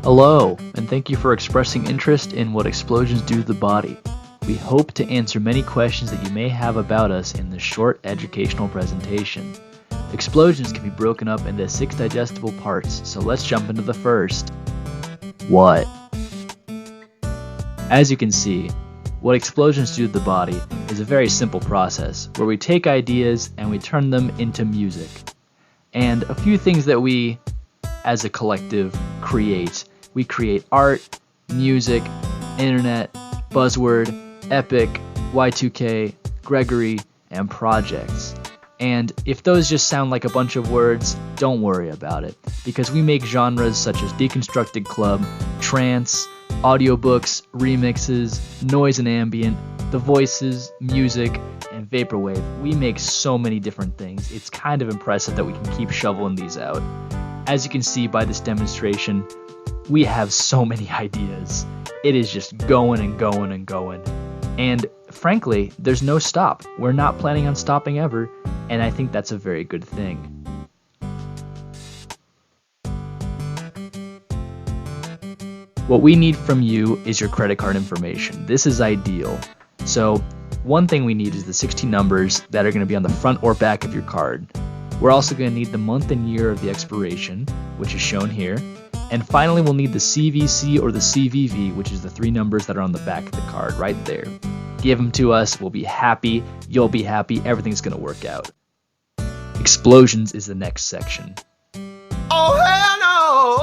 Hello, and thank you for expressing interest in what explosions do to the body. We hope to answer many questions that you may have about us in this short educational presentation. Explosions can be broken up into 6 digestible parts, so let's jump into the first. What? As you can see, what explosions do to the body is a very simple process where we take ideas and we turn them into music. And a few things that we, as a collective, create. We create art, music, internet, buzzword, epic, Y2K, Gregory, and projects. And if those just sound like a bunch of words, don't worry about it, because we make genres such as deconstructed club, trance, audiobooks, remixes, noise and ambient, the voices, music, and vaporwave. We make so many different things. It's kind of impressive that we can keep shoveling these out. As you can see by this demonstration, we have so many ideas. It is just going and going and going. And frankly, there's no stop. We're not planning on stopping ever, and I think that's a very good thing. What we need from you is your credit card information. This is ideal. So one thing we need is the 16 numbers that are going to be on the front or back of your card. We're also going to need the month and year of the expiration, which is shown here. And finally, we'll need the CVC or the CVV, which is the 3 numbers that are on the back of the card right there. Give them to us. We'll be happy. You'll be happy. Everything's going to work out. Explosions is the next section. Oh, hell no!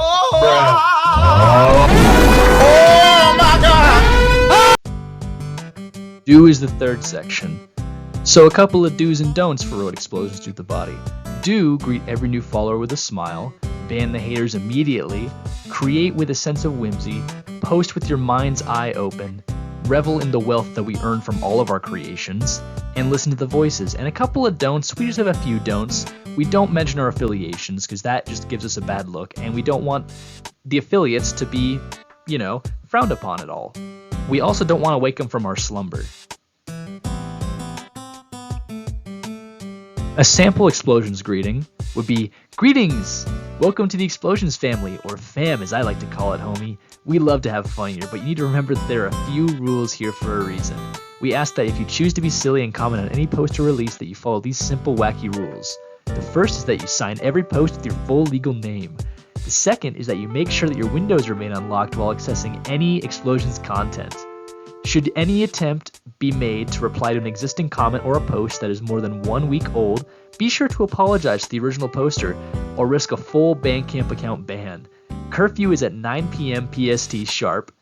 Oh my God! Do is the third section. So a couple of do's and don'ts for what explosions do to the body. Do, greet every new follower with a smile. Ban the haters immediately. Create with a sense of whimsy. Post with your mind's eye open. Revel in the wealth that we earn from all of our creations. And listen to the voices. And a couple of don'ts. We just have a few don'ts. We don't mention our affiliations because that just gives us a bad look. And we don't want the affiliates to be, frowned upon at all. We also don't want to wake them from our slumber. A sample explosions greeting would be, "Greetings! Welcome to the Explosions family," or fam as I like to call it, homie. We love to have fun here, but you need to remember that there are a few rules here for a reason. We ask that if you choose to be silly and comment on any post or release that you follow these simple wacky rules. The first is that you sign every post with your full legal name. The second is that you make sure that your windows remain unlocked while accessing any Explosions content. Should any attempt be made to reply to an existing comment or a post that is more than 1 week old, be sure to apologize to the original poster or risk a full Bandcamp account ban. Curfew is at 9 p.m. PST sharp,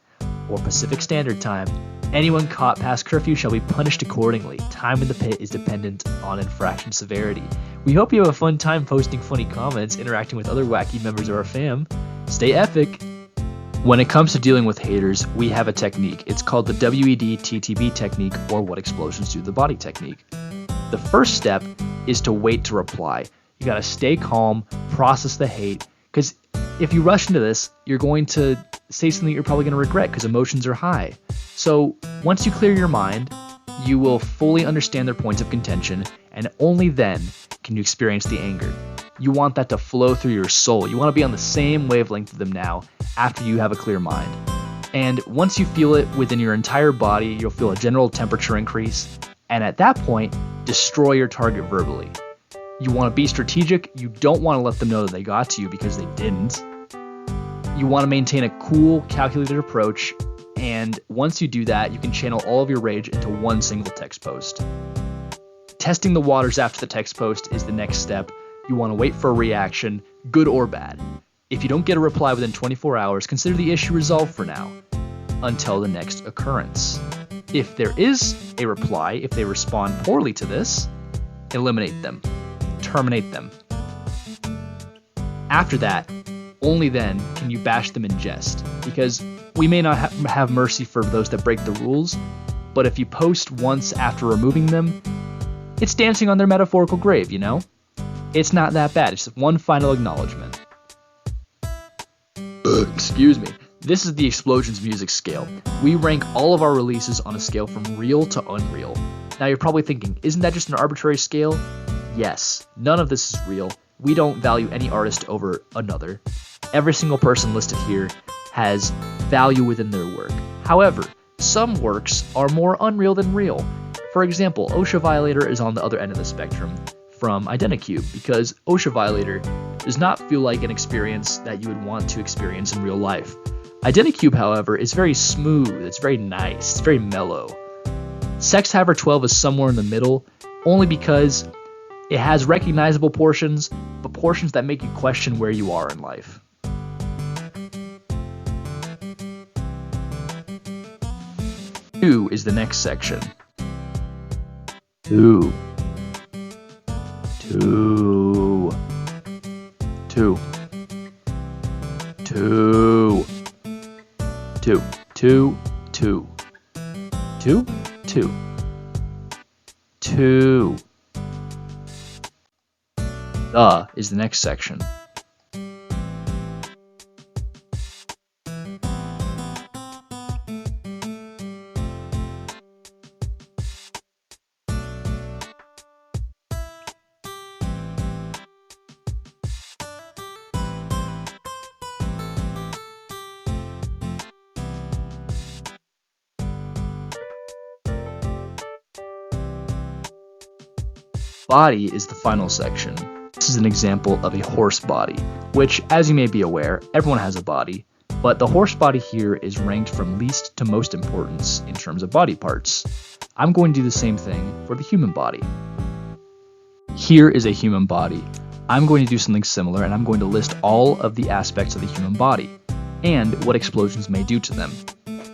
or Pacific Standard Time. Anyone caught past curfew shall be punished accordingly. Time in the pit is dependent on infraction severity. We hope you have a fun time posting funny comments, interacting with other wacky members of our fam. Stay epic! When it comes to dealing with haters, we have a technique. It's called the WEDTTB technique, or what explosions do to the body technique. The first step is to wait to reply. You gotta stay calm, process the hate, because if you rush into this, you're going to say something you're probably gonna regret because emotions are high. So once you clear your mind, you will fully understand their points of contention, and only then can you experience the anger. You want that to flow through your soul. You want to be on the same wavelength with them now after you have a clear mind. And once you feel it within your entire body, you'll feel a general temperature increase. And at that point, destroy your target verbally. You want to be strategic. You don't want to let them know that they got to you because they didn't. You want to maintain a cool, calculated approach. And once you do that, you can channel all of your rage into one single text post. Testing the waters after the text post is the next step. You want to wait for a reaction, good or bad. If you don't get a reply within 24 hours, consider the issue resolved for now, until the next occurrence. If there is a reply, if they respond poorly to this, eliminate them, terminate them. After that, only then can you bash them in jest, because we may not have mercy for those that break the rules, but if you post once after removing them, it's dancing on their metaphorical grave, It's not that bad. It's just one final acknowledgement. Excuse me. This is the Explosions music scale. We rank all of our releases on a scale from real to unreal. Now you're probably thinking, isn't that just an arbitrary scale? Yes, none of this is real. We don't value any artist over another. Every single person listed here has value within their work. However, some works are more unreal than real. For example, OSHA Violator is on the other end of the spectrum from Identicube, because OSHA Violator does not feel like an experience that you would want to experience in real life. Identicube, however, is very smooth, it's very nice, it's very mellow. Sex Haver 12 is somewhere in the middle, only because it has recognizable portions, but portions that make you question where you are in life. Two is the next section. Two. Two. Two. Two. Two. Two. Two. Two. Two. Two. The is the next section. Body is the final section. This is an example of a horse body, which, as you may be aware, everyone has a body, but the horse body here is ranked from least to most importance in terms of body parts. I'm going to do the same thing for the human body. Here is a human body. I'm going to do something similar, and I'm going to list all of the aspects of the human body and what explosions may do to them.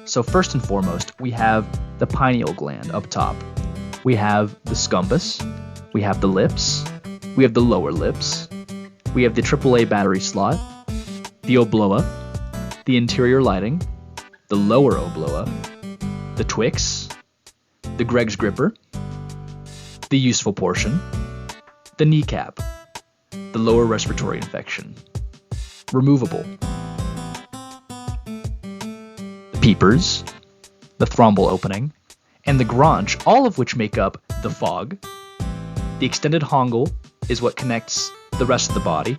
So first and foremost, we have the pineal gland up top. We have the scumbus. We have the lips, we have the lower lips, we have the AAA battery slot, the obloa, the interior lighting, the lower obloa, the Twix, the Greg's gripper, the useful portion, the kneecap, the lower respiratory infection, removable, the peepers, the thrombal opening, and the granch, all of which make up the fog. The extended hongle is what connects the rest of the body,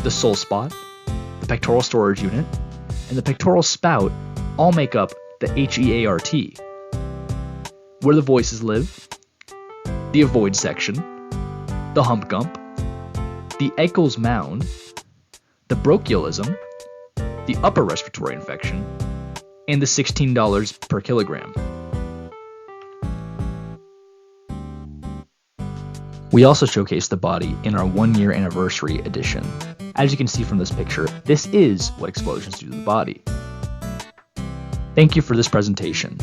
the soul spot, the pectoral storage unit, and the pectoral spout all make up the HEART, where the voices live, the avoid section, the hump gump, the Eichel's mound, the bronchialism, the upper respiratory infection, and the $16 per kilogram. We also showcase the body in our 1-year anniversary edition. As you can see from this picture, this is what explosions do to the body. Thank you for this presentation.